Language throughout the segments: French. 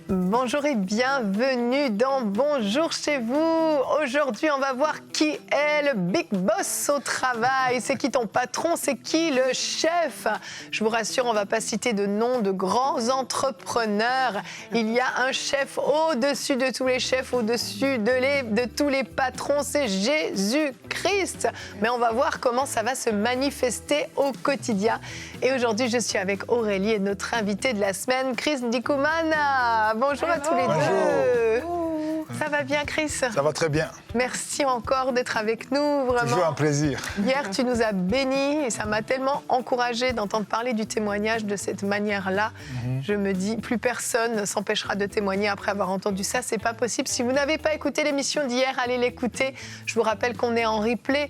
Bonjour et bienvenue dans Bonjour chez vous. Aujourd'hui, on va voir qui est le big boss au travail. C'est qui ton patron? C'est qui le chef? Je vous rassure, on ne va pas citer de nom de grands entrepreneurs. Il y a un chef au-dessus de tous les chefs, au-dessus de tous les patrons. C'est Jésus-Christ. Mais on va voir comment ça va se manifester au quotidien. Et aujourd'hui, je suis avec Aurélie et notre invité de la semaine, Chris Ndikumana. Bonjour à tous les deux. Ça va bien, Chris? Ça va très bien. Merci encore d'être avec nous. Vraiment. Toujours un plaisir. Hier, tu nous as bénis et ça m'a tellement encouragée d'entendre parler du témoignage de cette manière-là. Je me dis, plus personne ne s'empêchera de témoigner après avoir entendu ça. C'est pas possible. Si vous n'avez pas écouté l'émission d'hier, allez l'écouter. Je vous rappelle qu'on est en replay.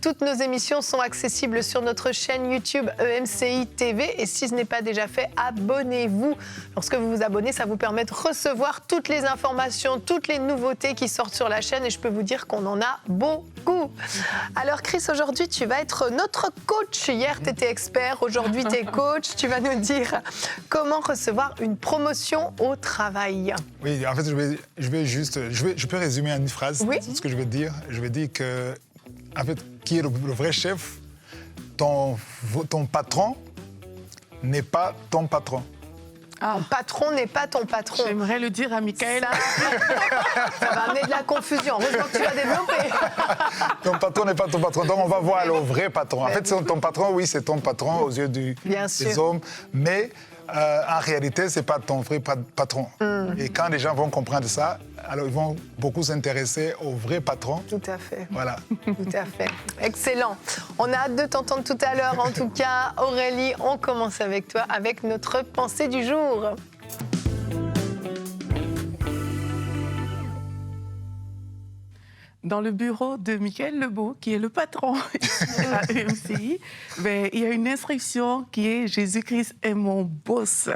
Toutes nos émissions sont accessibles sur notre chaîne YouTube EMCI TV. Et si ce n'est pas déjà fait, abonnez-vous. Lorsque vous vous abonnez, ça vous permet de recevoir toutes les informations, toutes les nouveautés qui sortent sur la chaîne et je peux vous dire qu'on en a beaucoup. Alors Chris, aujourd'hui tu vas être notre coach. Hier tu étais expert, aujourd'hui tu es coach. Tu vas nous dire comment recevoir une promotion au travail. Oui, en fait je peux résumer en une phrase ce que je veux dire. Je veux dire que, en fait, qui est le vrai chef? Ton patron n'est pas ton patron. Ton patron n'est pas ton patron. J'aimerais le dire à Michael. Ça va amener de la confusion. Heureusement que tu l'as développé. Ton patron n'est pas ton patron. Donc, on va voir le vrai patron. En fait, ton patron, oui, c'est ton patron aux yeux des hommes. Mais en réalité, ce n'est pas ton vrai patron. Et quand les gens vont comprendre ça, alors ils vont beaucoup s'intéresser au vrai patron. Tout à fait. Voilà. Tout à fait. Excellent. On a hâte de t'entendre tout à l'heure. En tout cas, Aurélie, on commence avec toi, avec notre pensée du jour. Dans le bureau de Michael Lebeau, qui est le patron à EMCI, il y a une inscription qui est « Jésus-Christ est mon boss ».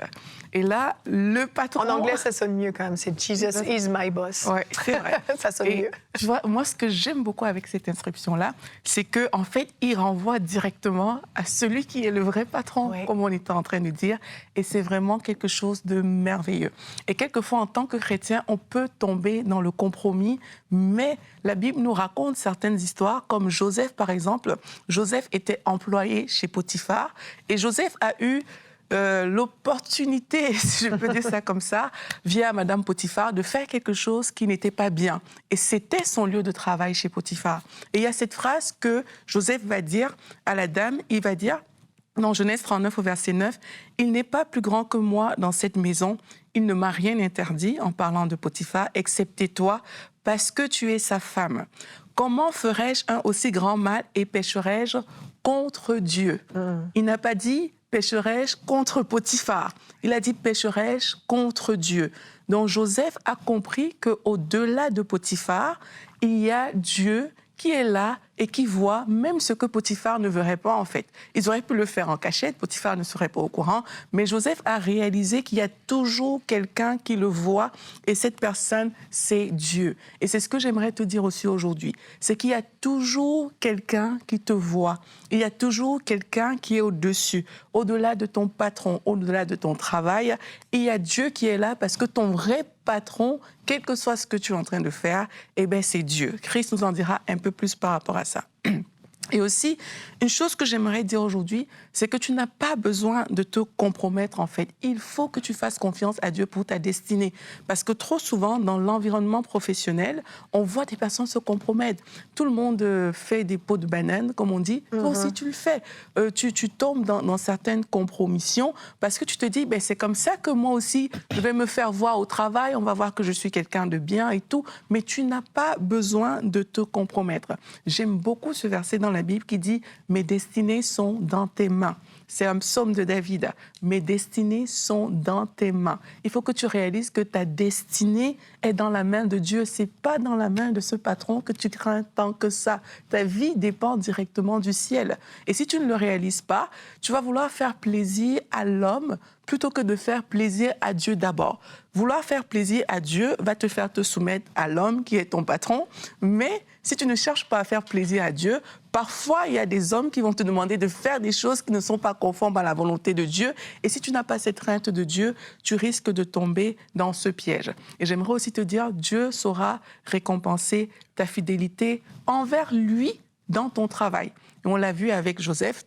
Et là, le patron... En anglais, ça sonne mieux quand même. C'est « Jesus is my boss ». Oui, c'est vrai. Ça sonne mieux. Tu vois, moi, ce que j'aime beaucoup avec cette inscription-là, c'est qu'en fait, il renvoie directement à celui qui est le vrai patron, comme on était en train de dire. Et c'est vraiment quelque chose de merveilleux. Et quelquefois, en tant que chrétien, on peut tomber dans le compromis, mais la Bible nous raconte certaines histoires, comme Joseph, par exemple. Joseph était employé chez Potiphar, et Joseph a eu l'opportunité, si je peux dire ça comme ça, via Madame Potiphar, de faire quelque chose qui n'était pas bien. Et c'était son lieu de travail chez Potiphar. Et il y a cette phrase que Joseph va dire à la dame, il va dire, dans Genèse 39 au verset 9, « Il n'est pas plus grand que moi dans cette maison, il ne m'a rien interdit, en parlant de Potiphar, excepté toi, parce que tu es sa femme. Comment ferais-je un aussi grand mal et pécherais-je contre Dieu ?» Il n'a pas dit « pécherais-je contre Potiphar ?» Il a dit « pécherais-je contre Dieu ?» Donc Joseph a compris qu'au-delà de Potiphar, il y a Dieu qui est là et qui voit même ce que Potiphar ne verrait pas en fait. Ils auraient pu le faire en cachette, Potiphar ne serait pas au courant, mais Joseph a réalisé qu'il y a toujours quelqu'un qui le voit et cette personne, c'est Dieu. Et c'est ce que j'aimerais te dire aussi aujourd'hui, c'est qu'il y a toujours quelqu'un qui te voit, il y a toujours quelqu'un qui est au-dessus, au-delà de ton patron, au-delà de ton travail, et il y a Dieu qui est là parce que ton vrai patron, quel que soit ce que tu es en train de faire, eh bien c'est Dieu. Christ nous en dira un peu plus par rapport à ça. Et aussi, une chose que j'aimerais dire aujourd'hui, c'est que tu n'as pas besoin de te compromettre, en fait. Il faut que tu fasses confiance à Dieu pour ta destinée. Parce que trop souvent, dans l'environnement professionnel, on voit des personnes se compromettre. Tout le monde fait des pots de banane, comme on dit. Toi aussi, tu le fais. Tu tombes dans certaines compromissions parce que tu te dis, ben, c'est comme ça que moi aussi, je vais me faire voir au travail. On va voir que je suis quelqu'un de bien et tout. Mais tu n'as pas besoin de te compromettre. J'aime beaucoup ce verset dans la Bible qui dit « Mes destinées sont dans tes mains ». C'est un psaume de David. « Mes destinées sont dans tes mains ». Il faut que tu réalises que ta destinée est dans la main de Dieu. Ce n'est pas dans la main de ce patron que tu crains tant que ça. Ta vie dépend directement du ciel. Et si tu ne le réalises pas, tu vas vouloir faire plaisir à l'homme plutôt que de faire plaisir à Dieu d'abord. Vouloir faire plaisir à Dieu va te faire te soumettre à l'homme qui est ton patron, mais si tu ne cherches pas à faire plaisir à Dieu, parfois il y a des hommes qui vont te demander de faire des choses qui ne sont pas conformes à la volonté de Dieu, et si tu n'as pas cette crainte de Dieu, tu risques de tomber dans ce piège. Et j'aimerais aussi te dire, Dieu saura récompenser ta fidélité envers lui dans ton travail. Et on l'a vu avec Joseph,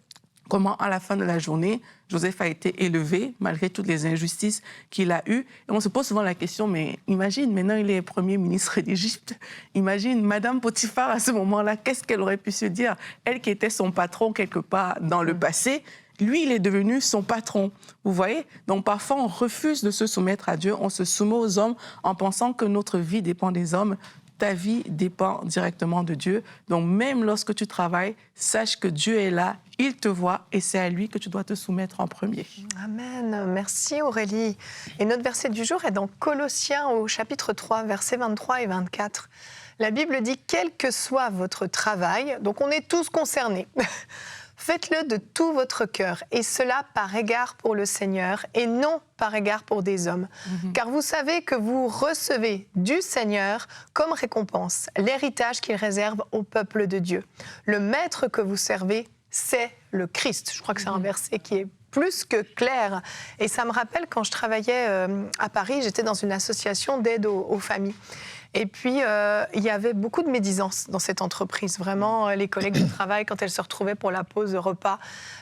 comment à la fin de la journée, Joseph a été élevé malgré toutes les injustices qu'il a eues. Et on se pose souvent la question, mais imagine, maintenant il est premier ministre d'Égypte. Imagine, Madame Potiphar, à ce moment-là, qu'est-ce qu'elle aurait pu se dire? Elle qui était son patron quelque part dans le passé, lui, il est devenu son patron. Vous voyez? Donc parfois, on refuse de se soumettre à Dieu, on se soumet aux hommes en pensant que notre vie dépend des hommes. Ta vie dépend directement de Dieu. Donc même lorsque tu travailles, sache que Dieu est là, il te voit et c'est à lui que tu dois te soumettre en premier. Amen. Merci Aurélie. Et notre verset du jour est dans Colossiens au chapitre 3, versets 23 et 24. La Bible dit « Quel que soit votre travail », donc on est tous concernés, faites-le de tout votre cœur, et cela par égard pour le Seigneur, et non par égard pour des hommes. Car vous savez que vous recevez du Seigneur comme récompense l'héritage qu'il réserve au peuple de Dieu. Le maître que vous servez, c'est le Christ. Je crois que c'est un verset qui est plus que clair. Et ça me rappelle quand je travaillais à Paris, j'étais dans une association d'aide aux familles. Et puis, il y avait beaucoup de médisance dans cette entreprise. Vraiment, les collègues de travail, quand elles se retrouvaient pour la pause repas,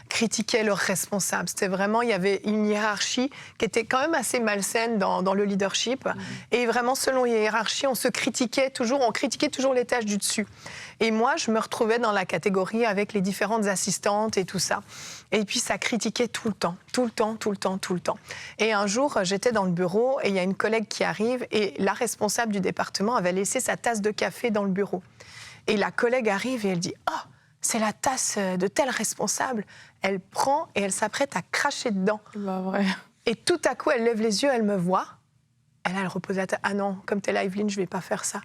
critiquaient leurs responsables. C'était vraiment, il y avait une hiérarchie qui était quand même assez malsaine dans le leadership. Et vraiment, selon les hiérarchies, on critiquait toujours les tâches du dessus. Et moi, je me retrouvais dans la catégorie avec les différentes assistantes et tout ça. Et puis, ça critiquait tout le temps. Et un jour, j'étais dans le bureau et il y a une collègue qui arrive et la responsable du département avait laissé sa tasse de café dans le bureau. Et la collègue arrive et elle dit « Oh, c'est la tasse de tel responsable ». Elle prend et elle s'apprête à cracher dedans. Bah, vrai. Et tout à coup, elle lève les yeux, elle me voit. Elle repose la tête. « Ah non, comme t'es là, Evelyne, je ne vais pas faire ça ».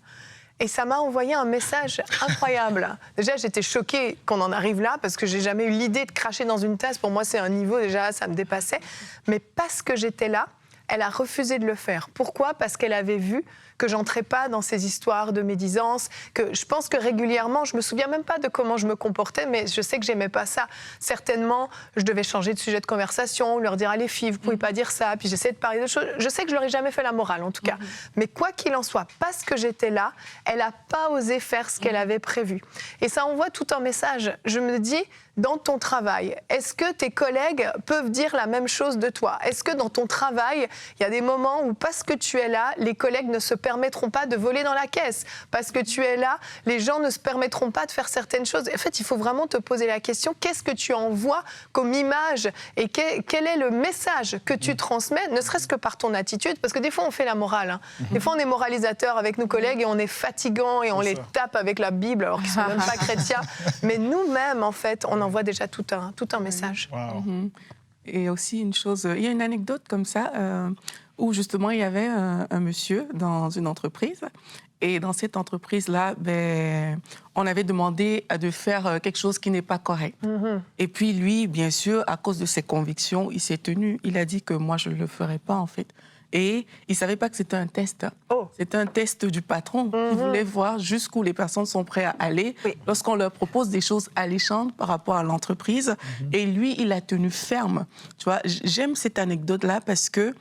Et ça m'a envoyé un message incroyable. Déjà, j'étais choquée qu'on en arrive là, parce que j'ai jamais eu l'idée de cracher dans une tasse. Pour moi, c'est un niveau, déjà, ça me dépassait. Mais parce que j'étais là, elle a refusé de le faire. Pourquoi ? Parce qu'elle avait vu que j'entrais pas dans ces histoires de médisance, que je pense que régulièrement, je me souviens même pas de comment je me comportais, mais je sais que j'aimais pas ça. Certainement, je devais changer de sujet de conversation, leur dire « Ah les filles, vous pouvez pas dire ça », puis j'essayais de parler de choses. Je sais que je leur ai jamais fait la morale, en tout cas. Mais quoi qu'il en soit, parce que j'étais là, elle a pas osé faire ce qu'elle avait prévu. Et ça envoie tout un message. Je me dis, dans ton travail, est-ce que tes collègues peuvent dire la même chose de toi ? Est-ce que dans ton travail, il y a des moments où, parce que tu es là, les collègues ne se permettront pas de voler dans la caisse ? Parce que tu es là, les gens ne se permettront pas de faire certaines choses. En fait, il faut vraiment te poser la question, qu'est-ce que tu envoies comme image ? Et quel est le message que tu transmets, ne serait-ce que par ton attitude ? Parce que des fois, on fait la morale. Hein. Des fois, on est moralisateur avec nos collègues et on est fatigant et on les tape avec la Bible alors qu'ils ne sont même pas chrétiens. Mais nous-mêmes, en fait, on envoie déjà tout un message. Wow. Et aussi une chose, il y a une anecdote comme ça, où justement il y avait un monsieur dans une entreprise. Et dans cette entreprise-là, on avait demandé de faire quelque chose qui n'est pas correct. Et puis lui, bien sûr, à cause de ses convictions, il s'est tenu. Il a dit que moi, je ne le ferais pas, en fait. Et il ne savait pas que c'était un test. Oh. C'était un test du patron qui voulait voir jusqu'où les personnes sont prêtes à aller lorsqu'on leur propose des choses alléchantes par rapport à l'entreprise. Et lui, il a tenu ferme. Tu vois, j'aime cette anecdote-là parce que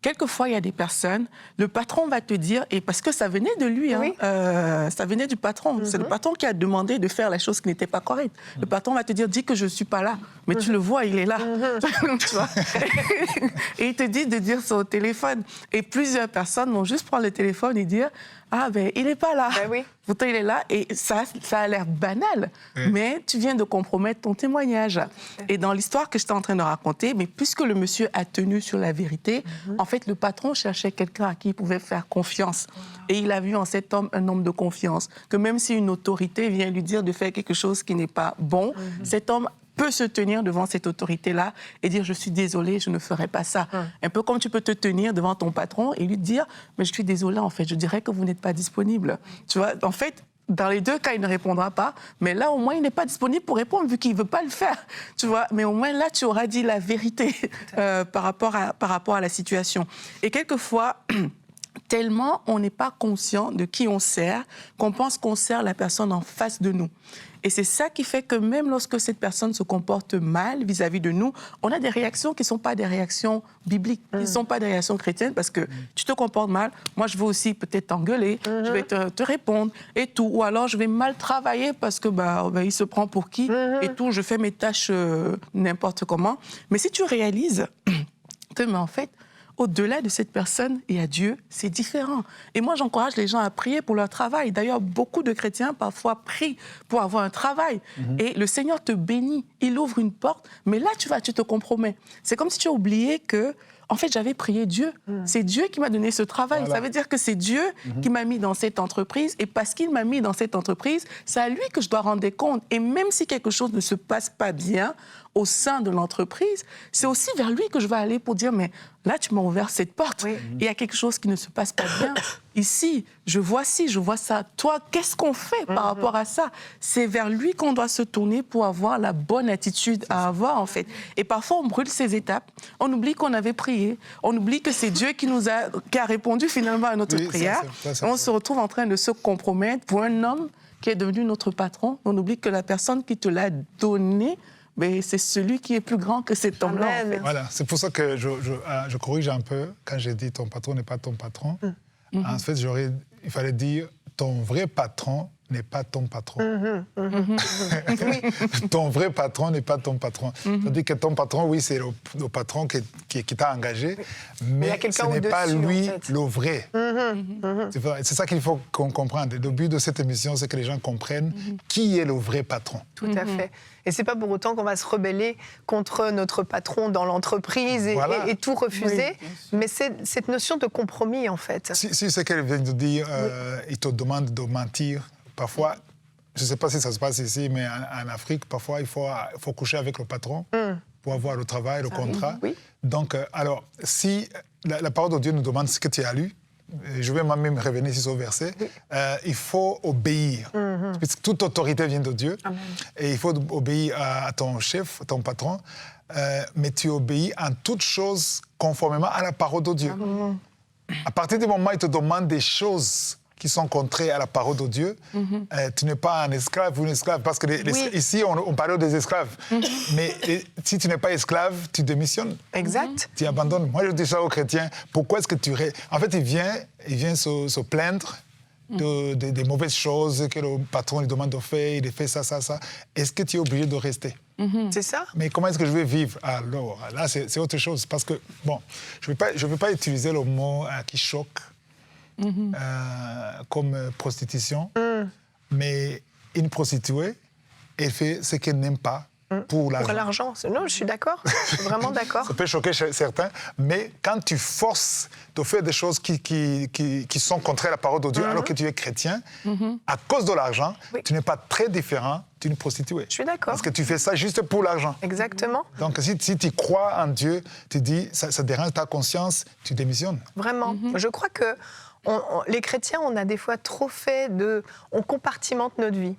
quelquefois, il y a des personnes, le patron va te dire, et parce que ça venait de lui, ça venait du patron. C'est le patron qui a demandé de faire la chose qui n'était pas correcte. Le patron va te dire, dis que je ne suis pas là. Mais tu le vois, il est là. Tu vois. Et il te dit de dire ça au téléphone. Et plusieurs personnes vont juste prendre le téléphone et dire, ah il n'est pas là. Pourtant, il est là. Et ça a l'air banal. Mais tu viens de compromettre ton témoignage. Et dans l'histoire que j'étais en train de raconter, mais puisque le monsieur a tenu sur la vérité, en fait, le patron cherchait quelqu'un à qui il pouvait faire confiance. Et il a vu en cet homme un homme de confiance. Que même si une autorité vient lui dire de faire quelque chose qui n'est pas bon, cet homme peut se tenir devant cette autorité-là et dire « je suis désolé, je ne ferai pas ça ». Un peu comme tu peux te tenir devant ton patron et lui dire « mais je suis désolé, en fait, je dirais que vous n'êtes pas disponible ». Tu vois, en fait, Dans les deux cas, il ne répondra pas. Mais là, au moins, il n'est pas disponible pour répondre vu qu'il ne veut pas le faire. Tu vois. Mais au moins, là, tu auras dit la vérité par rapport à la situation. Et quelquefois, tellement on n'est pas conscient de qui on sert, qu'on pense qu'on sert la personne en face de nous. Et c'est ça qui fait que même lorsque cette personne se comporte mal vis-à-vis de nous, on a des réactions qui ne sont pas des réactions bibliques, qui ne sont pas des réactions chrétiennes, parce que tu te comportes mal, moi je vais aussi peut-être t'engueuler, je vais te répondre et tout. Ou alors je vais mal travailler parce que il se prend pour qui et tout, je fais mes tâches n'importe comment. Mais si tu réalises que, mais en fait, au-delà de cette personne et à Dieu, c'est différent. Et moi, j'encourage les gens à prier pour leur travail. D'ailleurs, beaucoup de chrétiens, parfois, prient pour avoir un travail. Et le Seigneur te bénit. Il ouvre une porte, mais là, tu te compromets. C'est comme si tu as oublié que, en fait, j'avais prié Dieu. C'est Dieu qui m'a donné ce travail. Voilà. Ça veut dire que c'est Dieu qui m'a mis dans cette entreprise. Et parce qu'il m'a mis dans cette entreprise, c'est à lui que je dois rendre des comptes. Et même si quelque chose ne se passe pas bien au sein de l'entreprise, c'est aussi vers lui que je vais aller pour dire, mais là, tu m'as ouvert cette porte. Oui. Il y a quelque chose qui ne se passe pas bien. Ici, je vois ci, je vois ça. Toi, qu'est-ce qu'on fait par rapport à ça? C'est vers lui qu'on doit se tourner pour avoir la bonne attitude à avoir, en fait. Et parfois, on brûle ces étapes. On oublie qu'on avait prié. On oublie que c'est Dieu qui a répondu finalement à notre prière. On se retrouve en train de se compromettre pour un homme qui est devenu notre patron. On oublie que la personne qui te l'a donné, mais c'est celui qui est plus grand que cet homme-là. En fait. Voilà, c'est pour ça que je corrige un peu quand j'ai dit ton patron n'est pas ton patron. En fait, il fallait dire ton vrai patron n'est pas ton patron. Ton vrai patron n'est pas ton patron. C'est-à-dire que ton patron, oui, c'est le patron qui t'a engagé, mais ce n'est pas lui en fait. Le vrai. C'est ça qu'il faut qu'on comprenne. Le but de cette émission, c'est que les gens comprennent qui est le vrai patron. Tout à fait. Et c'est pas pour autant qu'on va se rebeller contre notre patron dans l'entreprise et tout refuser, mais c'est cette notion de compromis, en fait. Si ce qu'elle vient de dire, il te demande de mentir, parfois, je ne sais pas si ça se passe ici, mais en Afrique, parfois, il faut coucher avec le patron pour avoir le travail, le contrat. Oui. Donc, alors, si la parole de Dieu nous demande ce que tu as lu, je vais même revenir sur ce verset, il faut obéir. Parce que toute autorité vient de Dieu. Amen. Et il faut obéir à ton chef, ton patron, mais tu obéis en toutes choses conformément à la parole de Dieu. Amen. À partir du moment où il te demande des choses qui sont contraires à la parole de Dieu, tu n'es pas un esclave ou une esclave. Parce que ici, on parlait des esclaves. Mais si tu n'es pas esclave, tu démissionnes. Exact. Tu abandonnes. Moi, je dis ça aux chrétiens. Pourquoi est-ce que tu... En fait, il vient se plaindre des mauvaises choses que le patron lui demande de faire. Il fait ça. Est-ce que tu es obligé de rester? C'est ça. Mais comment est-ce que je vais vivre? Alors, là, c'est autre chose. Parce que, bon, je ne vais pas utiliser le mot qui choque. Comme prostitution, mais une prostituée, elle fait ce qu'elle n'aime pas pour l'argent. Pour l'argent, non, je suis d'accord, je suis vraiment d'accord. Ça peut choquer certains, mais quand tu forces de faire des choses qui sont contraires à la parole de Dieu, alors que tu es chrétien, à cause de l'argent, tu n'es pas très différent d'une prostituée. Je suis d'accord. Parce que tu fais ça juste pour l'argent. Exactement. Donc, si tu crois en Dieu, tu dis, ça dérange ta conscience, tu démissionnes. Vraiment. Je crois que les chrétiens, on a des fois trop fait on compartimente notre vie.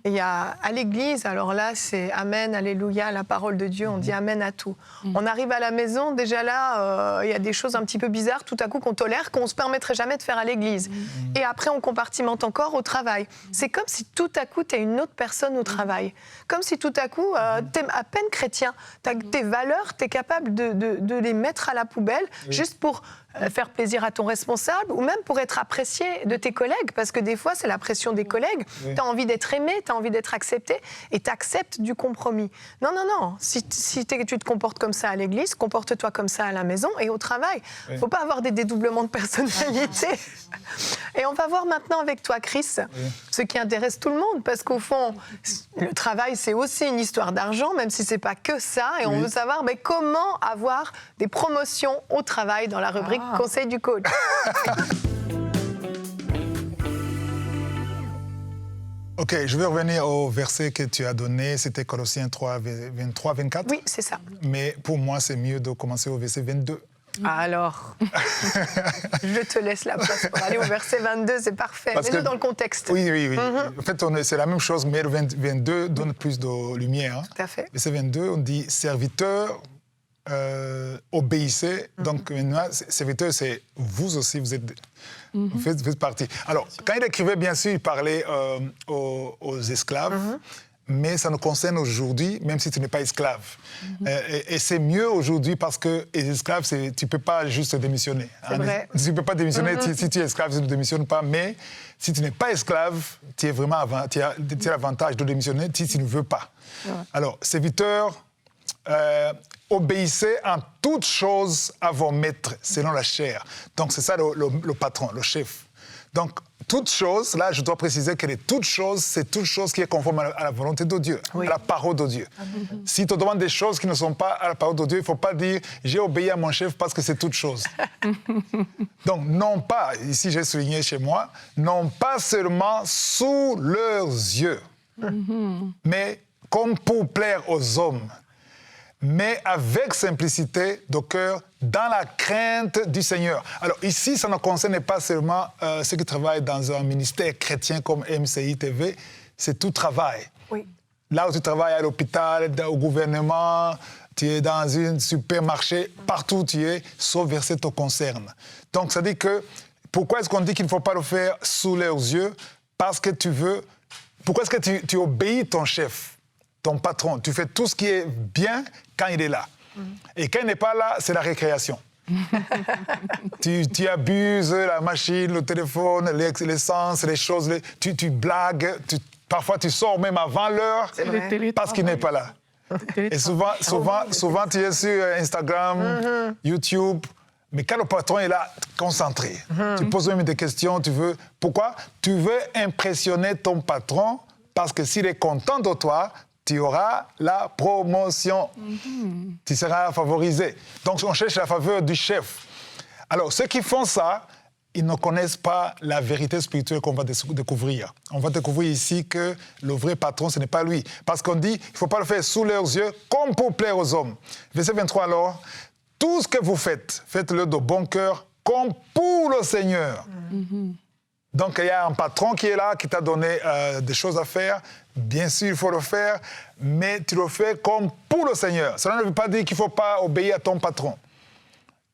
Il y a à l'église, alors là, c'est Amen, Alléluia, la parole de Dieu, on dit Amen à tout. On arrive à la maison, déjà là, il y a des choses un petit peu bizarres, tout à coup, qu'on tolère, qu'on ne se permettrait jamais de faire à l'église. Et après, on compartimente encore au travail. C'est comme si tout à coup, tu es une autre personne au travail. Comme si tout à coup, tu es à peine chrétien. Tes valeurs, tu es capable de les mettre à la poubelle, juste pour faire plaisir à ton responsable ou même pour être apprécié de tes collègues, parce que des fois, c'est la pression des collègues. Tu as envie d'être aimé, tu as envie d'être accepté et tu acceptes du compromis. Non. Si tu te comportes comme ça à l'église, comporte-toi comme ça à la maison et au travail. Il ne faut pas avoir des dédoublements de personnalité. Et on va voir maintenant avec toi, Chris, ce qui intéresse tout le monde, parce qu'au fond, le travail, c'est aussi une histoire d'argent, même si ce n'est pas que ça. Et on veut savoir comment avoir des promotions au travail dans la rubrique Conseil du coach. Ok, je vais revenir au verset que tu as donné. C'était Colossiens 3, 23, 24. Oui, c'est ça. Mais pour moi, c'est mieux de commencer au verset 22. Alors, je te laisse la place pour aller au verset 22, c'est parfait. Mets-le dans le contexte. Oui. En fait, c'est la même chose, mais le 22 donne plus de lumière. Tout à fait. Verset 22, on dit « Serviteurs, obéissez ». Donc maintenant, serviteurs, c'est vous aussi, vous faites partie. Alors, quand il écrivait, bien sûr, il parlait aux esclaves. Mais ça nous concerne aujourd'hui, même si tu n'es pas esclave. Et c'est mieux aujourd'hui parce que les esclaves, tu ne peux pas juste démissionner. C'est vrai. Tu ne peux pas démissionner. Si tu es esclave, tu ne démissionnes pas. Mais si tu n'es pas esclave, tu as l'avantage de démissionner si tu ne veux pas. Ouais. Alors, serviteurs, obéissez en toutes choses à vos maîtres, selon la chair. Donc, c'est ça le patron, le chef. Donc, toute chose, là, je dois préciser que toute chose, c'est toute chose qui est conforme à la volonté de Dieu, à la parole de Dieu. Si tu te demandes des choses qui ne sont pas à la parole de Dieu, il ne faut pas dire « j'ai obéi à mon chef parce que c'est toute chose ». Donc, non pas, ici j'ai souligné chez moi, non pas seulement sous leurs yeux, mais comme pour plaire aux hommes, mais avec simplicité de cœur, dans la crainte du Seigneur. Alors ici, ça ne concerne pas seulement ceux qui travaillent dans un ministère chrétien comme MCI TV, c'est tout travail. Oui. Là où tu travailles à l'hôpital, au gouvernement, tu es dans un supermarché, partout où tu es, sauf verset te concerne. Donc ça dit que, pourquoi est-ce qu'on dit qu'il ne faut pas le faire sous leurs yeux? Parce que tu veux... Pourquoi est-ce que tu obéis ton chef, ton patron? Tu fais tout ce qui est bien quand il est là. Et quand il n'est pas là, c'est la récréation. tu abuses la machine, le téléphone, l'essence, les choses, tu blagues, parfois tu sors même avant l'heure parce qu'il n'est pas là. Et souvent tu es sur Instagram, YouTube, mais quand le patron est là, concentré. Tu poses même des questions, pourquoi? Tu veux impressionner ton patron parce que s'il est content de toi, tu auras la promotion. Tu seras favorisé. Donc, on cherche la faveur du chef. Alors, ceux qui font ça, ils ne connaissent pas la vérité spirituelle qu'on va découvrir. On va découvrir ici que le vrai patron, ce n'est pas lui. Parce qu'on dit, il ne faut pas le faire sous leurs yeux, comme pour plaire aux hommes. Verset 23, alors, tout ce que vous faites, faites-le de bon cœur, comme pour le Seigneur. Donc, il y a un patron qui est là, qui t'a donné des choses à faire. Bien sûr, il faut le faire, mais tu le fais comme pour le Seigneur. Cela ne veut pas dire qu'il ne faut pas obéir à ton patron.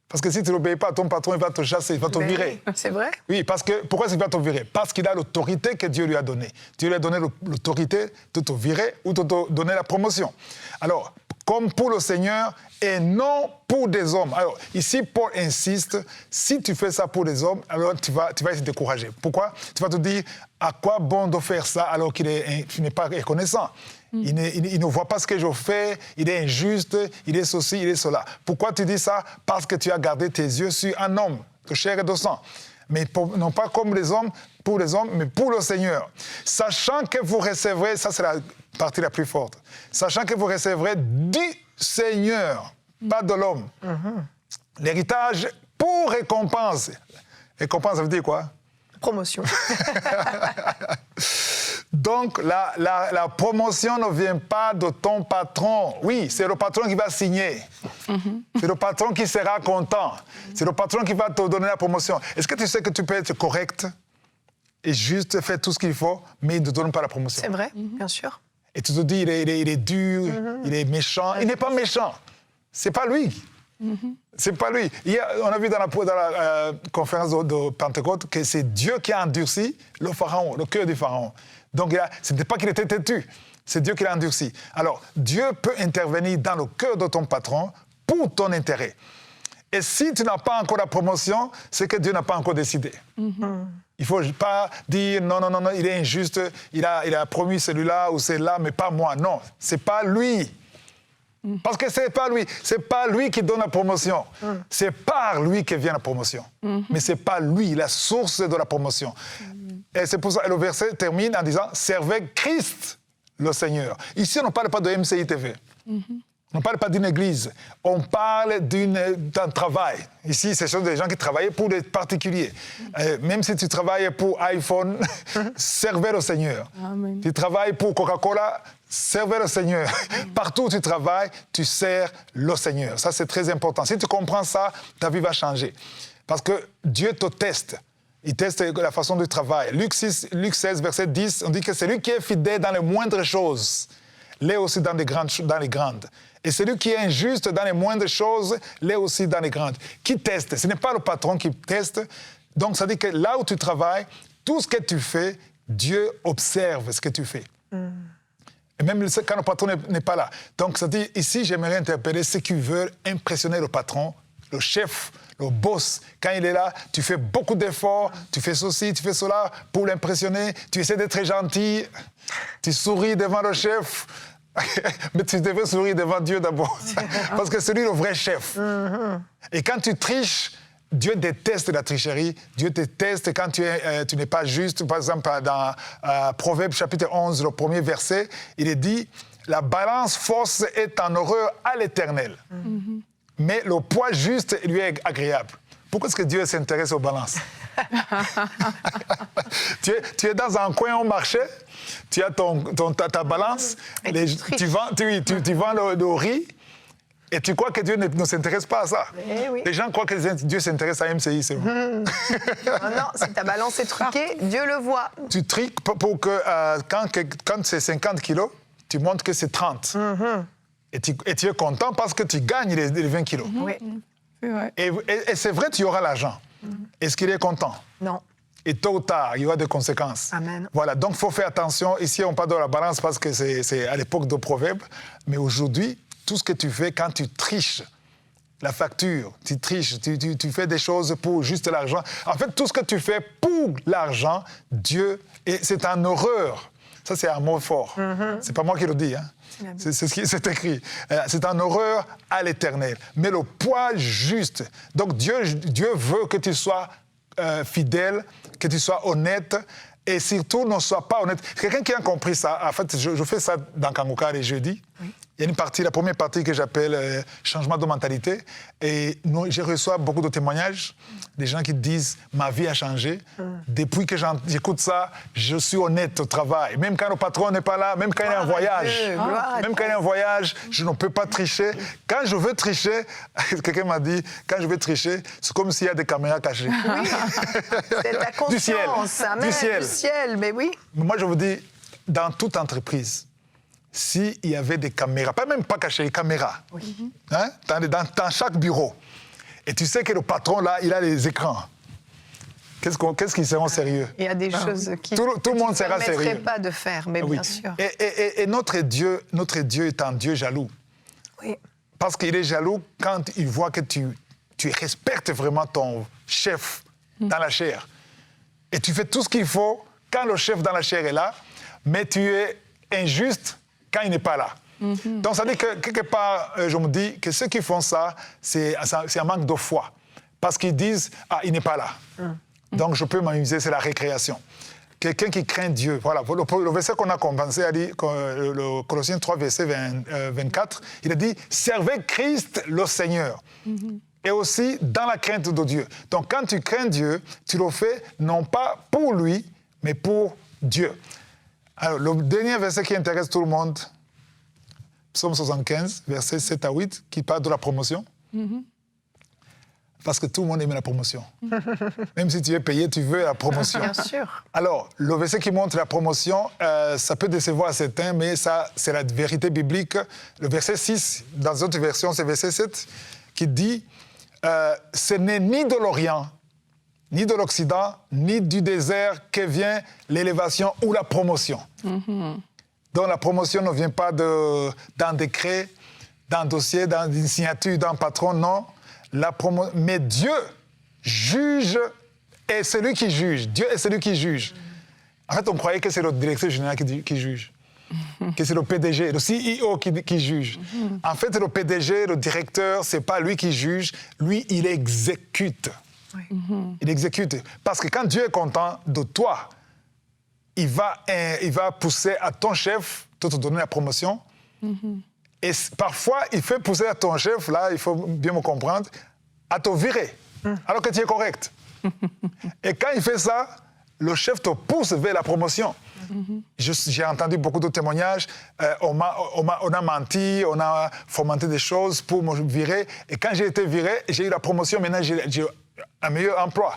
Parce que si tu n'obéis pas à ton patron, il va te chasser, il va te virer. C'est vrai? Oui, parce que... Pourquoi est-ce qu'il va te virer? Parce qu'il a l'autorité que Dieu lui a donnée. Dieu lui a donné l'autorité de te virer ou de te donner la promotion. Alors, comme pour le Seigneur et non pour des hommes. Alors, ici, Paul insiste, si tu fais ça pour des hommes, alors tu vas être découragé. Pourquoi? Tu vas te dire, à quoi bon de faire ça alors qu'il n'est pas reconnaissant? Il ne voit pas ce que je fais, il est injuste, il est ceci, il est cela. Pourquoi tu dis ça? Parce que tu as gardé tes yeux sur un homme de chair et de sang. Mais non pas comme les hommes, pour les hommes, mais pour le Seigneur. Sachant que vous recevrez, ça c'est la partie la plus forte, sachant que vous recevrez du Seigneur, pas de l'homme. L'héritage pour récompense. Récompense, ça veut dire quoi? Promotion. Donc, la promotion ne vient pas de ton patron. Oui, c'est le patron qui va signer. C'est le patron qui sera content. C'est le patron qui va te donner la promotion. Est-ce que tu sais que tu peux être correct et juste faire tout ce qu'il faut, mais il ne te donne pas la promotion? C'est vrai, bien sûr. Et tu te dis, il est dur, il est méchant. Il n'est pas méchant. C'est pas lui. C'est pas lui. On a vu dans la conférence de Pentecôte que c'est Dieu qui a endurci le pharaon, le cœur du pharaon. Donc, ce n'était pas qu'il était têtu, c'est Dieu qui l'a endurci. Alors, Dieu peut intervenir dans le cœur de ton patron pour ton intérêt. Et si tu n'as pas encore la promotion, c'est que Dieu n'a pas encore décidé. Il ne faut pas dire non, il est injuste, il a promis celui-là ou celle-là, mais pas moi. Non, ce n'est pas lui. Parce que ce n'est pas lui. Ce n'est pas lui qui donne la promotion. C'est par lui que vient la promotion. Mais ce n'est pas lui, la source de la promotion. Et c'est pour ça que le verset termine en disant « Servez Christ, le Seigneur ». Ici, on ne parle pas de MCI TV. On ne parle pas d'une église. On parle d'un travail. Ici, ce sont des gens qui travaillent pour des particuliers. Même si tu travailles pour iPhone, servez le Seigneur. Amen. Tu travailles pour Coca-Cola, servez le Seigneur. Partout où tu travailles, tu sers le Seigneur. Ça, c'est très important. Si tu comprends ça, ta vie va changer. Parce que Dieu te teste. Il teste la façon du travail. Luc 16, verset 10, on dit que celui qui est fidèle dans les moindres choses l'est aussi dans les grandes. Et celui qui est injuste dans les moindres choses l'est aussi dans les grandes. Qui teste? Ce n'est pas le patron qui teste. Donc, ça dit que là où tu travailles, tout ce que tu fais, Dieu observe ce que tu fais. Et même quand le patron n'est pas là. Donc, ça dit, ici, j'aimerais interpeller ceux qui veulent impressionner le patron, le chef, le boss. Quand il est là, tu fais beaucoup d'efforts, tu fais ceci, tu fais cela pour l'impressionner, tu essaies d'être très gentil, tu souris devant le chef, mais tu devrais sourire devant Dieu d'abord, parce que c'est lui le vrai chef. Et quand tu triches, Dieu déteste la tricherie, Dieu déteste quand tu n'es pas juste. Par exemple, dans Proverbes chapitre 11, le premier verset, il est dit « La balance fausse est en horreur à l'Éternel, mais le poids juste lui est agréable. » Pourquoi est-ce que Dieu s'intéresse aux balances? tu es dans un coin au marché, tu as ta balance, tu vends le riz, et tu crois que Dieu ne s'intéresse pas à ça. Oui. Les gens croient que Dieu s'intéresse à MCI, c'est bon. Non, si ta balance est truquée, Dieu le voit. Tu triques pour que quand c'est 50 kilos, tu montres que c'est 30. Et tu es content parce que tu gagnes les 20 kilos. Oui. Et c'est vrai, tu auras l'argent. Est-ce qu'il est content? Non. Et tôt ou tard, il y aura des conséquences. Amen. Voilà, donc il faut faire attention. Ici, on parle de la balance parce que c'est à l'époque de Proverbes. Mais aujourd'hui, tout ce que tu fais quand tu triches la facture, tu triches, tu fais des choses pour juste l'argent. En fait, tout ce que tu fais pour l'argent, Dieu, et c'est en horreur. Ça, c'est un mot fort. C'est pas moi qui le dis, hein. C'est ce qui c'est écrit. C'est en horreur à l'Éternel. Mais le poids juste. Donc Dieu veut que tu sois fidèle, que tu sois honnête, et surtout ne sois pas honnête. Quelqu'un qui a compris ça, en fait, je fais ça dans Kangoka les jeudis. Il y a une partie, la première partie que j'appelle changement de mentalité. Et je reçois beaucoup de témoignages, des gens qui disent ma vie a changé. Depuis que j'écoute ça, je suis honnête au travail. Même quand le patron n'est pas là, même quand il est en voyage. Même quand il est en voyage, je ne peux pas tricher. Quand je veux tricher, quelqu'un m'a dit, quand je veux tricher, c'est comme s'il y a des caméras cachées. Oui, c'est ta conscience. Du ciel. Du ciel, mais oui. Moi, je vous dis, dans toute entreprise, s'il y avait des caméras, même pas cachées, des caméras, hein, dans chaque bureau, et tu sais que le patron, là, il a les écrans, qu'est-ce qu'ils seront sérieux? Il y a des choses qui tout le monde sera sérieux. ne permettraient pas de faire, mais bien sûr. Et notre Dieu est un Dieu jaloux. Oui. Parce qu'il est jaloux quand il voit que tu respectes vraiment ton chef dans la chair. Et tu fais tout ce qu'il faut quand le chef dans la chair est là, mais tu es injuste quand il n'est pas là. Donc, ça veut dire que, quelque part, je me dis que ceux qui font ça, c'est un manque de foi. Parce qu'ils disent, il n'est pas là. Donc, je peux m'amuser, c'est la récréation. Quelqu'un qui craint Dieu. Voilà, le verset qu'on a commencé à dire, le Colossiens 3, verset 24, il a dit, servez Christ le Seigneur. Et aussi dans la crainte de Dieu. Donc, quand tu crains Dieu, tu le fais non pas pour lui, mais pour Dieu. Alors, le dernier verset qui intéresse tout le monde, Psaume 75, versets 7 à 8, qui parle de la promotion. Parce que tout le monde aime la promotion. Même si tu es payé, tu veux la promotion. Bien sûr. Alors, le verset qui montre la promotion, ça peut décevoir certains, mais ça, c'est la vérité biblique. Le verset 6, dans d'autres versions, c'est verset 7, qui dit « Ce n'est ni de l'Orient, ni de l'Occident, ni du désert que vient l'élévation ou la promotion. Donc la promotion ne vient pas d'un décret, d'un dossier, d'une signature d'un patron, non. Mais Dieu juge et c'est lui qui juge. Dieu est celui qui juge. En fait, on croyait que c'est le directeur général qui juge, que c'est le PDG, le CEO qui juge. En fait, le PDG, le directeur, c'est pas lui qui juge, lui, il exécute. Il exécute. Parce que quand Dieu est content de toi, il va pousser à ton chef de te donner la promotion. Et parfois, il fait pousser à ton chef, là, il faut bien me comprendre, à te virer, alors que tu es correct. Et quand il fait ça, le chef te pousse vers la promotion. J'ai entendu beaucoup de témoignages. On a menti, on a fomenté des choses pour me virer. Et quand j'ai été viré, j'ai eu la promotion. Maintenant, j'ai un meilleur emploi.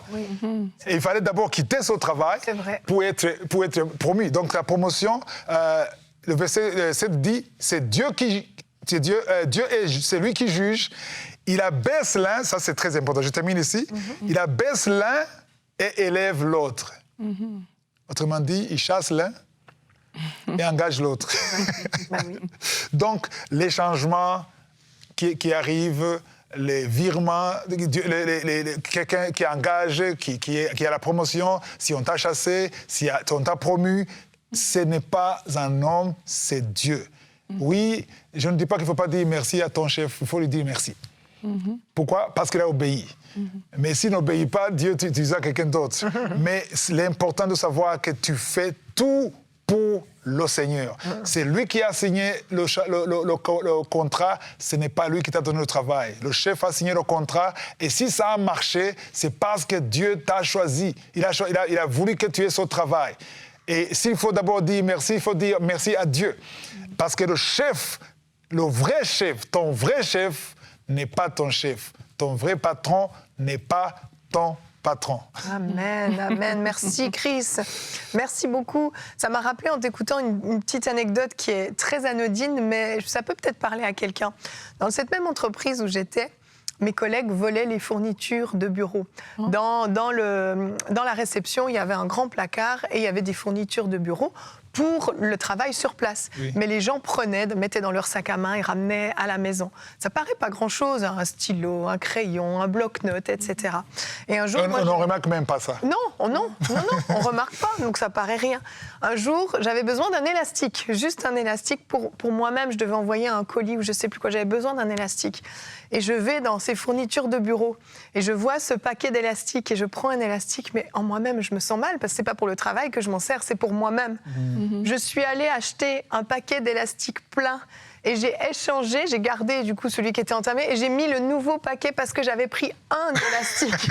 Et il fallait d'abord quitter ce travail pour être promu. Donc la promotion, le verset 7 dit, c'est Dieu c'est lui qui juge. Il abaisse l'un, ça c'est très important, je termine ici. Il abaisse l'un et élève l'autre. Autrement dit, il chasse l'un et engage l'autre. Donc, les changements qui arrivent, les virements, quelqu'un qui engage, qui a la promotion, si on t'a chassé, si on t'a promu, ce n'est pas un homme, c'est Dieu. Oui, je ne dis pas qu'il ne faut pas dire merci à ton chef, il faut lui dire merci. Pourquoi? Parce qu'il a obéi. Mais s'il n'obéit pas, Dieu utilisera quelqu'un d'autre. Mais l'important de savoir que tu fais tout pour le Seigneur. C'est lui qui a signé le contrat, ce n'est pas lui qui t'a donné le travail. Le chef a signé le contrat et si ça a marché, c'est parce que Dieu t'a choisi. Il a voulu que tu aies ce travail. Et s'il faut d'abord dire merci, il faut dire merci à Dieu. Parce que le chef, le vrai chef, ton vrai chef n'est pas ton chef. Ton vrai patron n'est pas ton patron. Amen, amen. Merci Chris. Merci beaucoup. Ça m'a rappelé en t'écoutant une petite anecdote qui est très anodine, mais ça peut peut-être parler à quelqu'un. Dans cette même entreprise où j'étais, mes collègues volaient les fournitures de bureau. Dans la réception, il y avait un grand placard et il y avait des fournitures de bureau pour le travail sur place. Mais les gens mettaient dans leur sac à main et ramenaient à la maison. Ça paraît pas grand-chose, hein, un stylo, un crayon, un bloc-notes, etc. Et un jour, on ne remarque même pas ça. Non, on remarque pas, donc ça paraît rien. Un jour, j'avais besoin d'un élastique, juste un élastique pour moi-même. Je devais envoyer un colis ou je sais plus quoi, j'avais besoin d'un élastique. Et je vais dans ces fournitures de bureau et je vois ce paquet d'élastiques et je prends un élastique, mais en moi-même, je me sens mal parce que c'est pas pour le travail que je m'en sers, c'est pour moi-même. Je suis allée acheter un paquet d'élastiques plein et j'ai échangé, j'ai gardé du coup celui qui était entamé et j'ai mis le nouveau paquet parce que j'avais pris un élastique.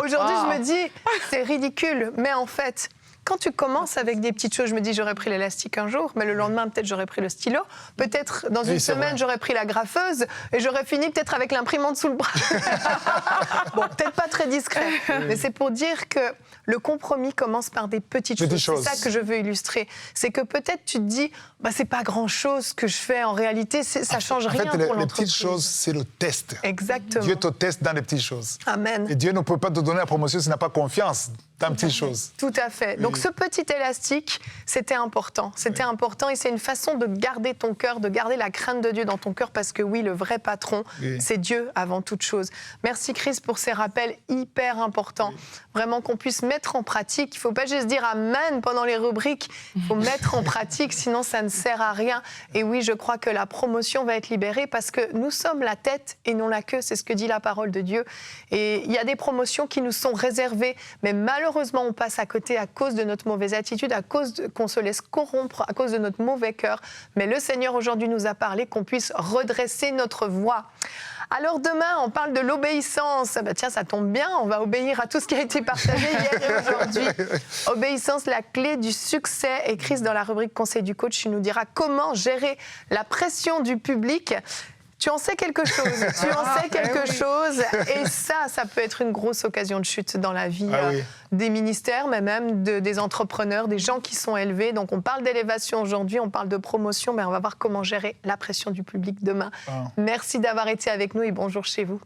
Aujourd'hui, je me dis, c'est ridicule, mais en fait, quand tu commences avec des petites choses, je me dis j'aurais pris l'élastique un jour, mais le lendemain peut-être j'aurais pris le stylo, peut-être dans une semaine j'aurais pris la graffeuse et j'aurais fini peut-être avec l'imprimante sous le bras. Bon, peut-être pas très discret, mais c'est pour dire que le compromis commence par des petites choses. C'est ça que je veux illustrer. C'est que peut-être tu te dis, c'est pas grand-chose que je fais en réalité, ça change rien pour l'entreprise. Les petites choses, c'est le test. Exactement. Dieu te teste dans les petites choses. Amen. Et Dieu ne peut pas te donner la promotion s'il n'a pas confiance dans les petites choses. Tout à fait. Donc ce petit élastique, c'était important. C'était important et c'est une façon de garder ton cœur, de garder la crainte de Dieu dans ton cœur parce que oui, le vrai patron, c'est Dieu avant toute chose. Merci Chris pour ces rappels hyper importants. Vraiment qu'on puisse mettre en pratique. Il ne faut pas juste dire amen pendant les rubriques. Il faut mettre en pratique, sinon ça ne sert à rien. Et oui, je crois que la promotion va être libérée parce que nous sommes la tête et non la queue. C'est ce que dit la parole de Dieu. Et il y a des promotions qui nous sont réservées, mais malheureusement, on passe à côté à cause de notre mauvaise attitude, à cause qu'on se laisse corrompre, à cause de notre mauvais cœur. Mais le Seigneur aujourd'hui nous a parlé qu'on puisse redresser notre voie. Alors demain, on parle de l'obéissance. Tiens, ça tombe bien, on va obéir à tout ce qui a été partagé hier et aujourd'hui. Obéissance, la clé du succès. Et Chris, dans la rubrique Conseil du coach, tu nous diras comment gérer la pression du public. Tu en sais quelque chose, et ça peut être une grosse occasion de chute dans la vie des ministères, mais même des entrepreneurs, des gens qui sont élevés. Donc on parle d'élévation aujourd'hui, on parle de promotion, mais on va voir comment gérer la pression du public demain. Merci d'avoir été avec nous et bonjour chez vous.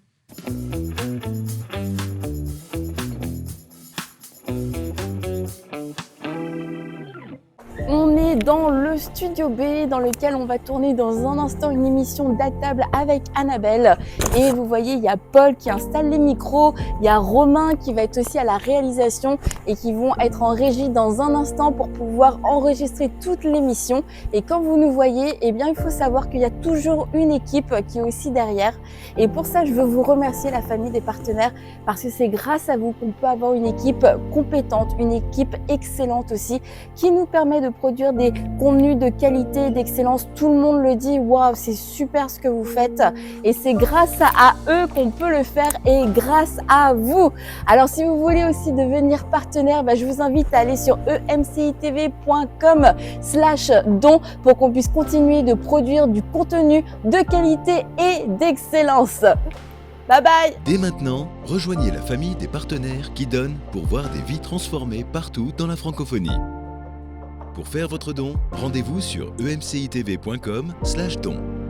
On est dans le studio B dans lequel on va tourner dans un instant une émission d'À-Table avec Annabelle. Et vous voyez, il y a Paul qui installe les micros, il y a Romain qui va être aussi à la réalisation et qui vont être en régie dans un instant pour pouvoir enregistrer toute l'émission. Et quand vous nous voyez, eh bien, il faut savoir qu'il y a toujours une équipe qui est aussi derrière. Et pour ça, je veux vous remercier la famille des partenaires parce que c'est grâce à vous qu'on peut avoir une équipe compétente, une équipe excellente aussi qui nous permet de produire des contenus de qualité, d'excellence. Tout le monde le dit, waouh, c'est super ce que vous faites. Et c'est grâce à eux qu'on peut le faire et grâce à vous. Alors, si vous voulez aussi devenir partenaire, je vous invite à aller sur emcitv.com/don pour qu'on puisse continuer de produire du contenu de qualité et d'excellence. Bye bye! Dès maintenant, rejoignez la famille des partenaires qui donnent pour voir des vies transformées partout dans la francophonie. Pour faire votre don, rendez-vous sur emcitv.com/don.